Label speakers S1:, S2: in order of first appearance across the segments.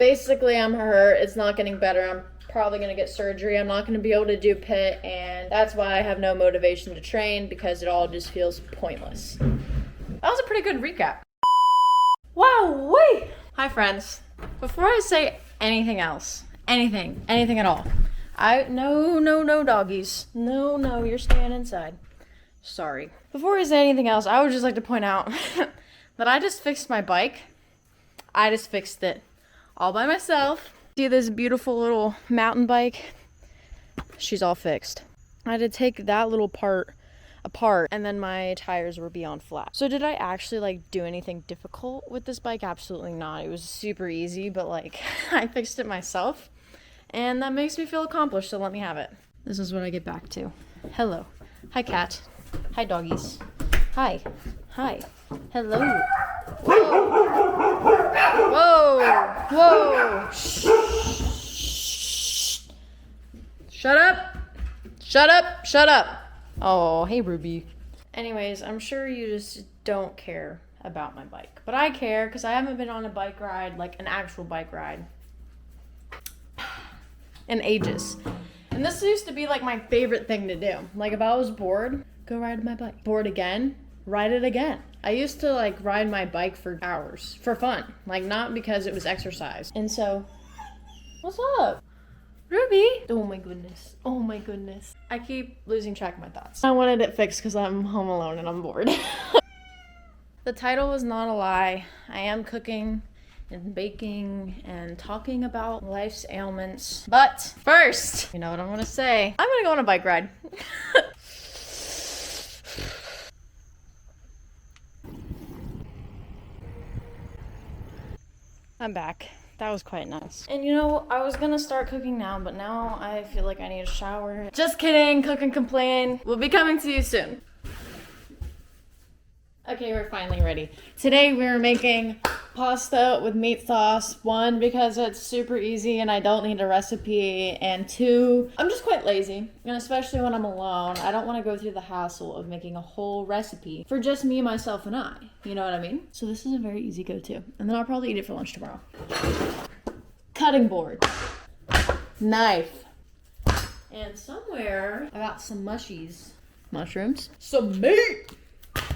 S1: Basically, I'm hurt. It's not getting better. I'm probably gonna get surgery. I'm not gonna be able to do PIT, and that's why I have no motivation to train, because it all just feels pointless. That was a pretty good recap. Wow, wait! Hi friends. Before I say anything else, anything at all, no doggies. No, you're staying inside. Sorry. Before I say anything else, I would just like to point out that I just fixed my bike. I just fixed it all by myself. See this beautiful little mountain bike? She's all fixed. I had to take that little part apart, and then my tires were beyond flat. So did I actually like do anything difficult with this bike? Absolutely not. It was super easy, but like I fixed it myself, and that makes me feel accomplished, so let me have it. This is what I get back to. Hello. Hi cat. Hi doggies. Hi. Hello. Whoa. Shh. Shut up. Oh, hey, Ruby. Anyways, I'm sure you just don't care about my bike. But I care, because I haven't been on a bike ride, like an actual bike ride, in ages. And this used to be like my favorite thing to do. Like if I was bored, go ride my bike. Bored again, ride it again. I used to like ride my bike for hours, for fun. Like not because it was exercise. And so, what's up? Ruby? Oh my goodness. I keep losing track of my thoughts. I wanted it fixed because I'm home alone and I'm bored. The title was not a lie. I am cooking and baking and talking about life's ailments. But first, you know what I'm gonna say? I'm gonna go on a bike ride. I'm back. That was quite nice. And you know, I was gonna start cooking now, but now I feel like I need a shower. Just kidding, cook and complain. We'll be coming to you soon. Okay, we're finally ready. Today we're making pasta with meat sauce. 1, because it's super easy and I don't need a recipe. And 2, I'm just quite lazy. And especially when I'm alone, I don't want to go through the hassle of making a whole recipe for just me, myself, and I. You know what I mean? So this is a very easy go-to. And then I'll probably eat it for lunch tomorrow. Cutting board. Knife. And somewhere I got some mushies. Mushrooms. Some meat!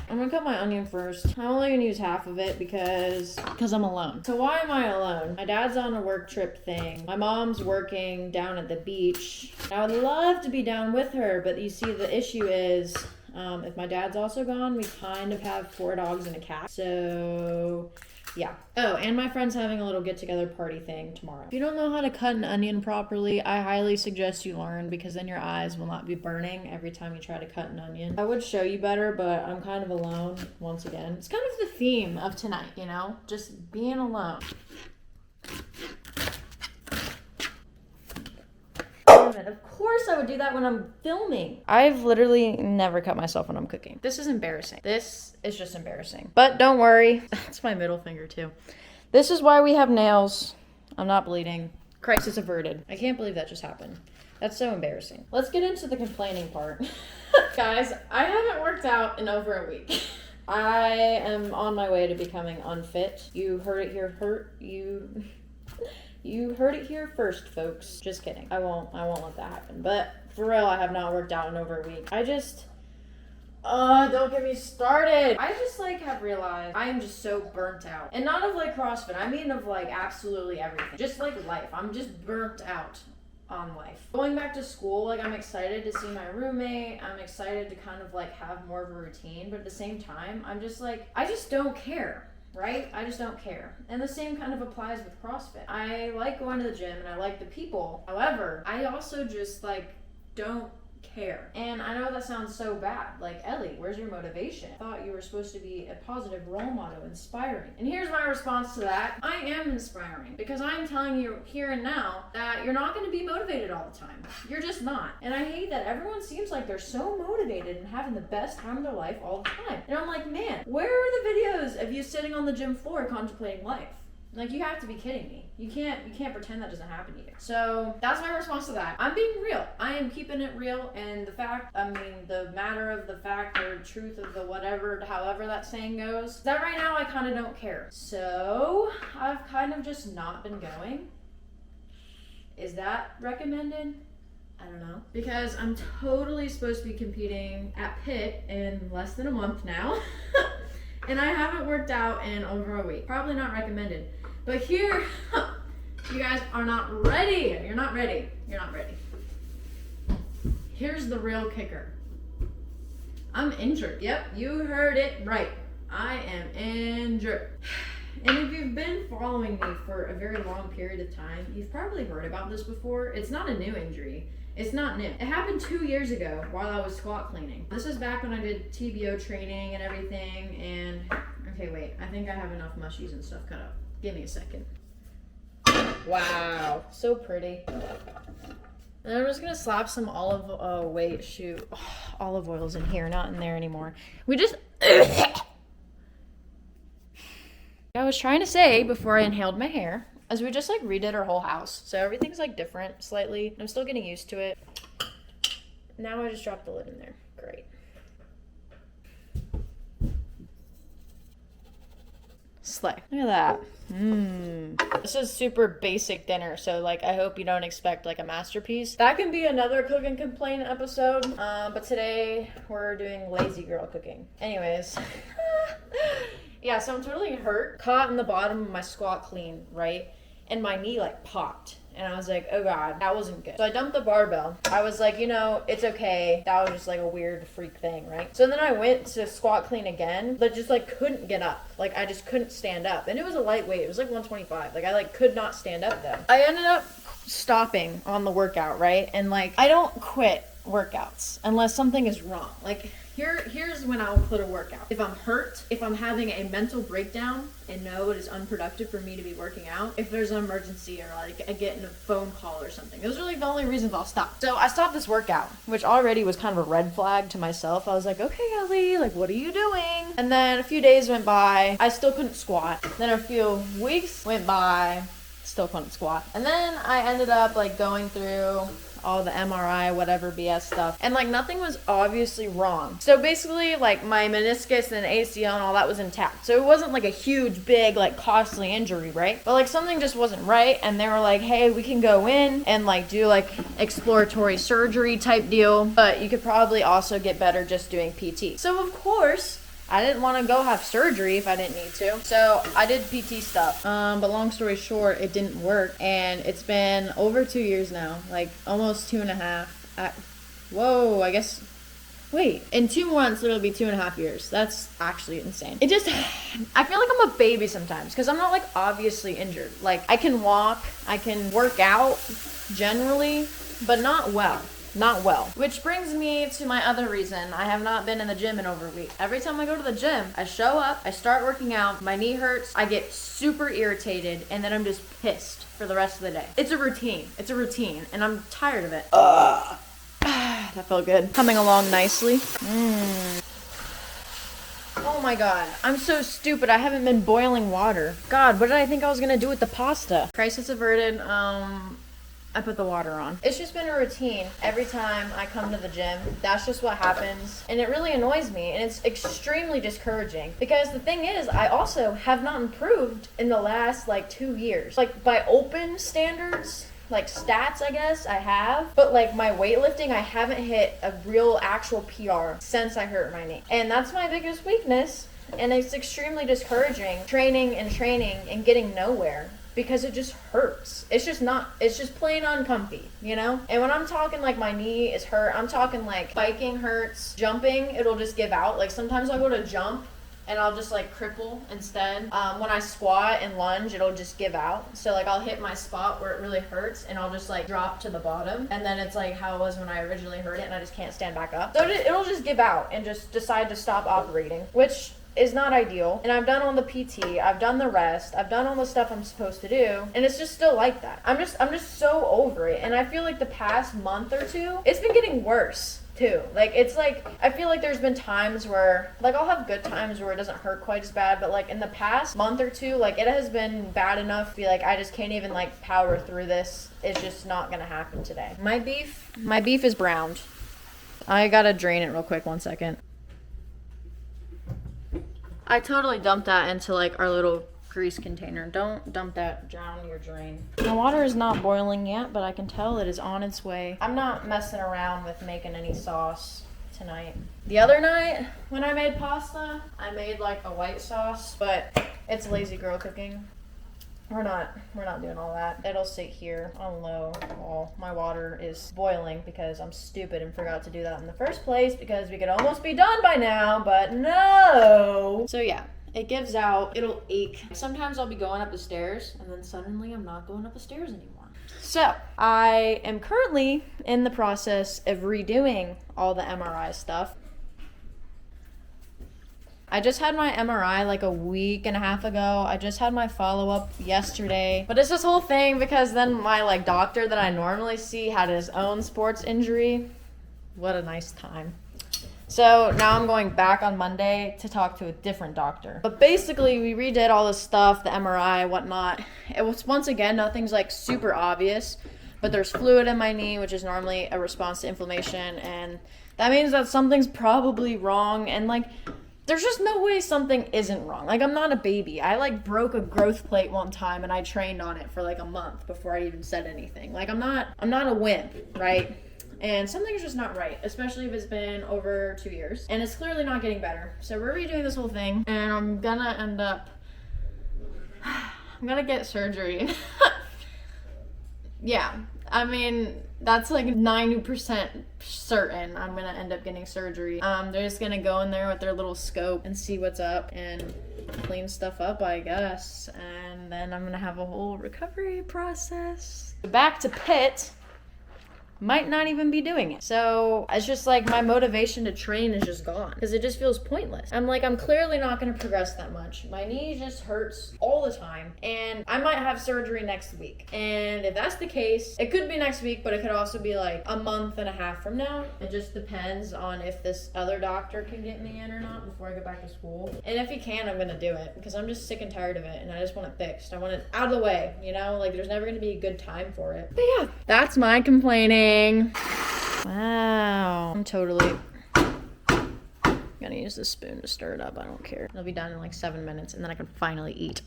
S1: I'm gonna cut my onion first. I'm only gonna use half of it because I'm alone. So why am I alone? My dad's on a work trip thing. My mom's working down at the beach. I would love to be down with her, but you see the issue is if my dad's also gone, we kind of have 4 dogs and a cat. So yeah. Oh, and my friend's having a little get-together party thing tomorrow. If you don't know how to cut an onion properly, I highly suggest you learn, because then your eyes will not be burning every time you try to cut an onion. I would show you better, but I'm kind of alone once again. It's kind of the theme of tonight, you know? Just being alone. Of course I would do that when I'm filming. I've literally never cut myself when I'm cooking. This is embarrassing. This is just embarrassing. But don't worry. That's my middle finger too. This is why we have nails. I'm not bleeding. Crisis averted. I can't believe that just happened. That's so embarrassing. Let's get into the complaining part. Guys, I haven't worked out in over a week. I am on my way to becoming unfit. You heard it here. You heard it here first, folks. Just kidding. I won't let that happen. But for real, I have not worked out in over a week. Don't get me started. I just like have realized I am just so burnt out. And not of like CrossFit, I mean of like absolutely everything. Just like life. I'm just burnt out on life. Going back to school, like I'm excited to see my roommate. I'm excited to kind of like have more of a routine. But at the same time, I'm just like, I just don't care. Right? I just don't care. And the same kind of applies with CrossFit. I like going to the gym and I like the people. However, I also just like don't care. And I know that sounds so bad. Like, Ellie, where's your motivation? I thought you were supposed to be a positive role model, inspiring. And here's my response to that. I am inspiring because I'm telling you here and now that you're not going to be motivated all the time. You're just not. And I hate that everyone seems like they're so motivated and having the best time of their life all the time. And I'm like, man, where are the videos of you sitting on the gym floor contemplating life? Like, you have to be kidding me. You can't pretend that doesn't happen to you. So that's my response to that. I'm being real. I am keeping it real, and the matter of the fact or truth of the whatever, however that saying goes, that right now I kind of don't care. So I've kind of just not been going. Is that recommended? I don't know. Because I'm totally supposed to be competing at Pitt in less than a month now. And I haven't worked out in over a week. Probably not recommended. But here, you guys are not ready. You're not ready. You're not ready. Here's the real kicker. I'm injured. Yep, you heard it right. I am injured. And if you've been following me for a very long period of time, you've probably heard about this before. It's not a new injury. It's not new. It happened 2 years ago while I was squat cleaning. This is back when I did TBO training and everything. And, okay, wait. I think I have enough mushies and stuff cut up. Give me a second. Wow, so pretty. And I'm just gonna slap some olive oil's in here, not in there anymore. I was trying to say before I inhaled my hair, as we just like redid our whole house. So everything's like different slightly. I'm still getting used to it. Now I just dropped the lid in there. Great. Slay. Look at that. This is super basic dinner, so like I hope you don't expect like a masterpiece. That can be another cook and complain episode, but today we're doing lazy girl cooking. Anyways. Yeah, so I'm totally hurt. Caught in the bottom of my squat clean, right? And my knee like popped. And I was like, oh God, that wasn't good. So I dumped the barbell. I was like, you know, it's okay. That was just like a weird freak thing, right? So then I went to squat clean again, but just like couldn't get up. Like I just couldn't stand up. And it was a lightweight. It was like 125. Like I like could not stand up though. I ended up stopping on the workout, right? And like I don't quit workouts unless something is wrong. Like here's when I'll quit a workout. If I'm hurt, if I'm having a mental breakdown and know it is unproductive for me to be working out, if there's an emergency or like I get in a phone call or something. Those are like the only reasons I'll stop. So I stopped this workout, which already was kind of a red flag to myself. I was like, okay, Ellie, like what are you doing? And then a few days went by, I still couldn't squat. Then a few weeks went by, still couldn't squat. And then I ended up like going through all the MRI, whatever BS stuff. And like nothing was obviously wrong. So basically like my meniscus and ACL and all that was intact. So it wasn't like a huge, big, like costly injury, right? But like something just wasn't right. And they were like, hey, we can go in and like do like exploratory surgery type deal. But you could probably also get better just doing PT. So of course, I didn't want to go have surgery if I didn't need to. So I did PT stuff. But long story short, it didn't work. And it's been over 2 years now, like almost 2.5. I guess, wait, in 2 months, it'll be 2.5 years. That's actually insane. I feel like I'm a baby sometimes because I'm not like obviously injured. Like I can walk, I can work out generally, but not well. Not well. Which brings me to my other reason. I have not been in the gym in over a week. Every time I go to the gym, I show up, I start working out, my knee hurts, I get super irritated, and then I'm just pissed for the rest of the day. It's a routine. It's a routine, and I'm tired of it. That felt good. Coming along nicely. Oh my God, I'm so stupid. I haven't been boiling water. God, what did I think I was gonna do with the pasta? Crisis averted. I put the water on. It's just been a routine. Every time I come to the gym, that's just what happens. And it really annoys me. And it's extremely discouraging. Because the thing is, I also have not improved in the last like 2 years. Like by open standards, like stats, I guess I have. But like my weightlifting, I haven't hit a real actual PR since I hurt my knee. And that's my biggest weakness. And it's extremely discouraging. Training and getting nowhere. Because it just hurts. It's just plain uncomfy, you know? And when I'm talking like my knee is hurt, I'm talking like biking hurts, jumping, it'll just give out. Like sometimes I'll go to jump and I'll just like cripple instead. When I squat and lunge, it'll just give out. So like I'll hit my spot where it really hurts and I'll just like drop to the bottom. And then it's like how it was when I originally hurt it and I just can't stand back up. So it'll just give out and just decide to stop operating, which is not ideal. And I've done all the PT, I've done the rest, I've done all the stuff I'm supposed to do, and it's just still like that. I'm just so over it. And I feel like the past month or two, it's been getting worse. too. Like, it's like, I feel like there's been times where, like, I'll have good times where it doesn't hurt quite as bad, but like in the past month or two, like it has been bad enough to be like, I just can't even like power through this. It's just not gonna happen today. My beef is browned. I gotta drain it real quick, 1 second. I totally dumped that into like our little grease container. Don't dump that down your drain. My water is not boiling yet, but I can tell it is on its way. I'm not messing around with making any sauce tonight. The other night when I made pasta, I made like a white sauce, but it's lazy girl cooking. We're not doing all that. It'll sit here on low while my water is boiling because I'm stupid and forgot to do that in the first place because we could almost be done by now, but no. So yeah, it gives out, it'll ache. Sometimes I'll be going up the stairs and then suddenly I'm not going up the stairs anymore. So I am currently in the process of redoing all the MRI stuff. I just had my MRI like a week and a half ago. I just had my follow-up yesterday. But it's this whole thing because then my like doctor that I normally see had his own sports injury. What a nice time. So now I'm going back on Monday to talk to a different doctor. But basically we redid all this stuff, the MRI, whatnot. It was, once again, nothing's like super obvious, but there's fluid in my knee, which is normally a response to inflammation. And that means that something's probably wrong. And like, there's just no way something isn't wrong. Like, I'm not a baby. I like broke a growth plate one time and I trained on it for like a month before I even said anything. Like, I'm not a wimp, right? And something's just not right, especially if it's been over 2 years. And it's clearly not getting better. So we're redoing this whole thing and I'm gonna get surgery. Yeah, I mean, that's like 90% certain I'm gonna end up getting surgery. They're just gonna go in there with their little scope and see what's up and clean stuff up, I guess. And then I'm gonna have a whole recovery process. Back to pit. Might not even be doing it. So it's just like my motivation to train is just gone because it just feels pointless. I'm like, I'm clearly not going to progress that much. My knee just hurts all the time and I might have surgery next week. And if that's the case, it could be next week, but it could also be like a month and a half from now. It just depends on if this other doctor can get me in or not before I go back to school. And if he can, I'm going to do it because I'm just sick and tired of it and I just want it fixed. I want it out of the way, you know? Like there's never going to be a good time for it. But yeah, that's my complaining. Wow. I'm totally gonna use this spoon to stir it up. I don't care. It'll be done in like 7 minutes and then I can finally eat.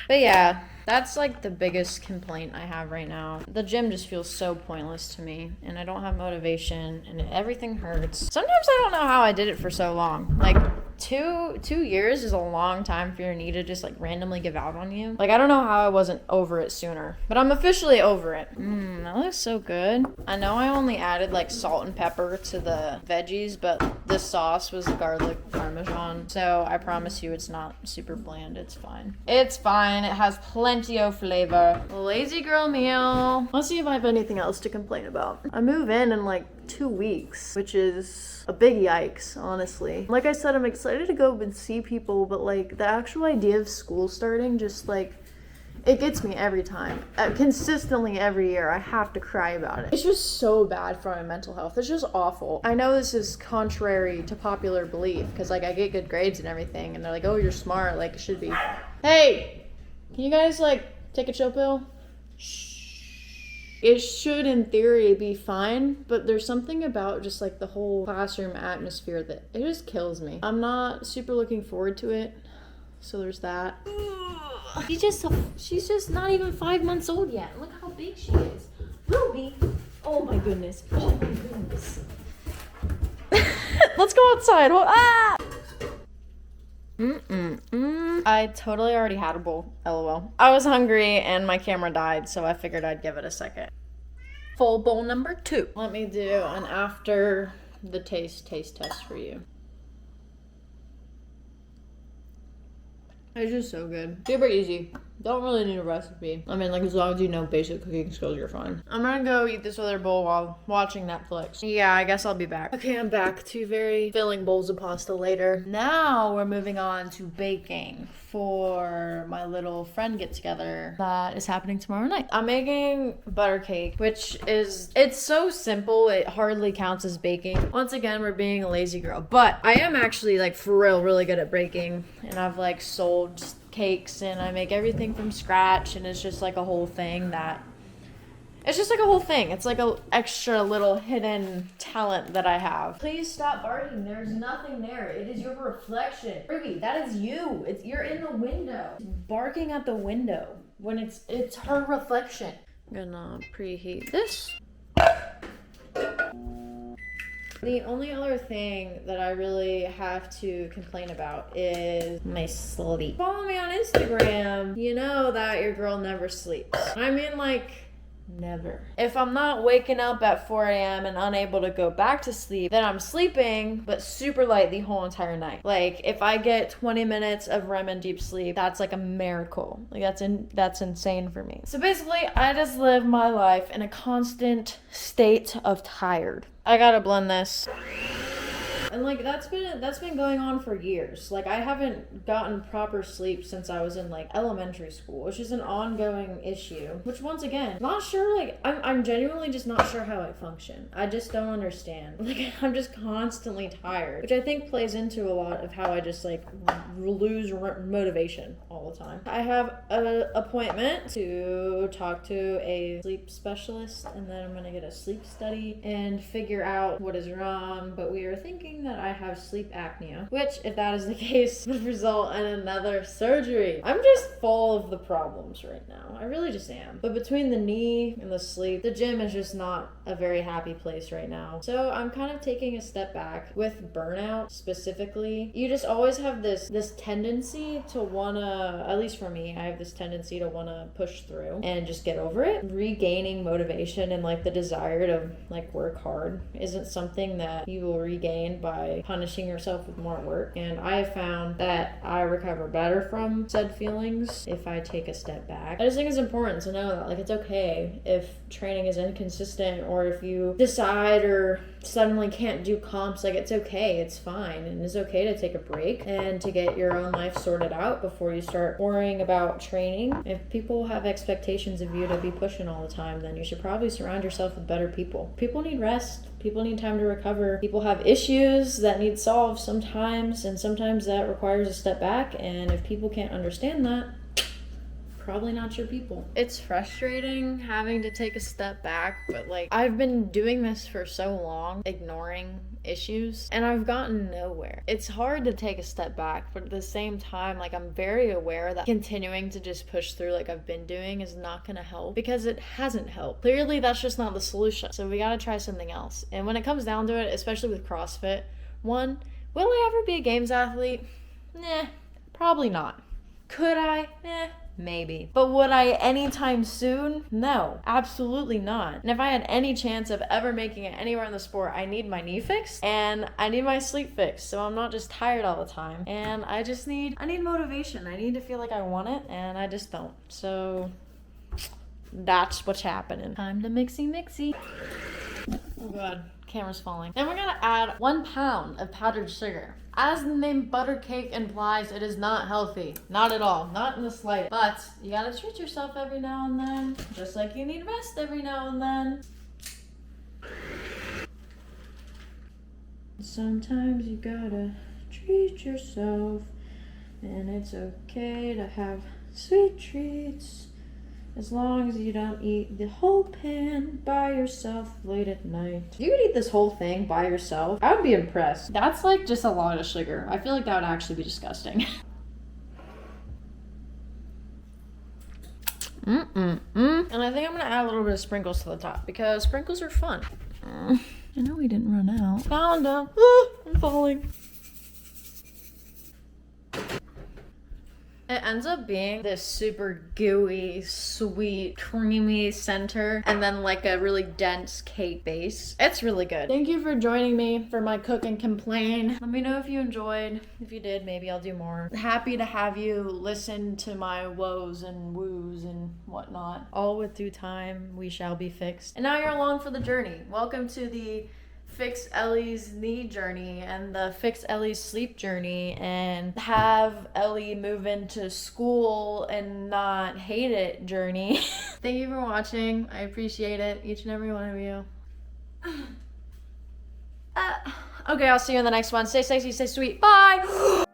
S1: But yeah, that's like the biggest complaint I have right now. The gym just feels so pointless to me and I don't have motivation and everything hurts. Sometimes I don't know how I did it for so long. Like two years is a long time for your knee to just like randomly give out on you. Like I don't know how I wasn't over it sooner, but I'm officially over it. That looks so good. I know I only added like salt and pepper to the veggies, but this sauce was garlic parmesan. So I promise you it's not super bland. It's fine. It's fine. It has plenty of flavor. Lazy girl meal. Let's see if I have anything else to complain about. I move in like 2 weeks, which is a big yikes, honestly. Like I said, I'm excited to go and see people, but like the actual idea of school starting just like, it gets me every time. Consistently every year, I have to cry about it. It's just so bad for my mental health. It's just awful. I know this is contrary to popular belief because like I get good grades and everything and they're like, oh, you're smart, like it should be. Hey, can you guys like take a chill pill? Shh. It should, in theory, be fine, but there's something about just like the whole classroom atmosphere that it just kills me. I'm not super looking forward to it, so there's that. She's just not even 5 months old yet. Look how big she is. Ruby. Oh my goodness. Oh my goodness. Let's go outside. Ah! I totally already had a bowl, lol. I was hungry and my camera died, so I figured I'd give it a second. Full bowl number 2. Let me do an after the taste test for you. It's just so good. Super easy. Don't really need a recipe. I mean, like, as long as you know basic cooking skills, you're fine. I'm gonna go eat this other bowl while watching Netflix. Yeah, I guess I'll be back. Okay, I'm back. 2 very filling bowls of pasta later. Now we're moving on to baking for my little friend get-together that is happening tomorrow night. I'm making butter cake, which is, it's so simple, it hardly counts as baking. Once again, we're being a lazy girl, but I am actually, like, for real, really good at baking, and I've, like, sold cakes, and I make everything from scratch, and it's just, like, a whole thing that it's just like a whole thing. It's like a extra little hidden talent that I have. Please stop barking. There's nothing there. It is your reflection. Ruby, that is you. You're in the window. Barking at the window when it's her reflection. I'm gonna preheat this. The only other thing that I really have to complain about is my sleep. Follow me on Instagram. You know that your girl never sleeps. I mean, like, never. If I'm not waking up at 4 a.m. and unable to go back to sleep, then I'm sleeping, but super light the whole entire night. Like, if I get 20 minutes of REM and deep sleep, that's like a miracle. Like, that's insane for me. So basically, I just live my life in a constant state of tired. I gotta blend this. And like that's been going on for years. Like, I haven't gotten proper sleep since I was in like elementary school, which is an ongoing issue. Which, once again, not sure, like I'm genuinely just not sure how I function. I just don't understand. Like, I'm just constantly tired, which I think plays into a lot of how I just like lose motivation all the time. I have an appointment to talk to a sleep specialist, and then I'm gonna get a sleep study and figure out what is wrong. But we are thinking that I have sleep apnea, which, if that is the case, would result in another surgery. I'm just full of the problems right now. I really just am. But between the knee and the sleep, the gym is just not a very happy place right now. So I'm kind of taking a step back. With burnout specifically, you just always have this tendency to wanna, at least for me, I have this tendency to wanna push through and just get over it. Regaining motivation and like the desire to like work hard isn't something that you will regain by punishing yourself with more work. And I have found that I recover better from said feelings if I take a step back. I just think it's important to know that like it's okay if training is inconsistent, or if you decide or suddenly can't do comps. Like, it's okay, it's fine, and it's okay to take a break and to get your own life sorted out before you start worrying about training. If people have expectations of you to be pushing all the time, then you should probably surround yourself with better people. People need rest. People need time to recover. People have issues that need solved sometimes, and sometimes that requires a step back. And if people can't understand that, probably not your people. It's frustrating having to take a step back, but like, I've been doing this for so long, ignoring issues, and I've gotten nowhere. It's hard to take a step back, but at the same time, like, I'm very aware that continuing to just push through like I've been doing is not gonna help, because it hasn't helped. Clearly, that's just not the solution. So we gotta try something else. And when it comes down to it, especially with CrossFit, one, will I ever be a games athlete? Nah, probably not. Could I? Maybe. But would I anytime soon? No, absolutely not. And if I had any chance of ever making it anywhere in the sport, I need my knee fixed and I need my sleep fixed, so I'm not just tired all the time. And I need motivation. I need to feel like I want it, and I just don't. So that's what's happening. Time to mixy. Oh god, camera's falling. Then we're gonna add 1 pound of powdered sugar. As the name butter cake implies, it is not healthy. Not at all. Not in the slightest. But you gotta treat yourself every now and then, just like you need rest every now and then. Sometimes you gotta treat yourself, and it's okay to have sweet treats, as long as you don't eat the whole pan by yourself late at night. If you could eat this whole thing by yourself, I would be impressed. That's like just a lot of sugar. I feel like that would actually be disgusting. And I think I'm gonna add a little bit of sprinkles to the top, because sprinkles are fun. I know we didn't run out. Found them. I'm falling. It ends up being this super gooey, sweet, creamy center and then like a really dense cake base. It's really good. Thank you for joining me for my cook and complain. Let me know if you enjoyed. If you did, maybe I'll do more. Happy to have you listen to my woes and woos and whatnot. All with due time, we shall be fixed. And now you're along for the journey. Welcome to the Fix Ellie's knee journey and the Fix Ellie's sleep journey and have Ellie move into school and not hate it journey. Thank you for watching. I appreciate it, each and every one of you. Okay, I'll see you in the next one. Stay sexy, stay sweet. Bye!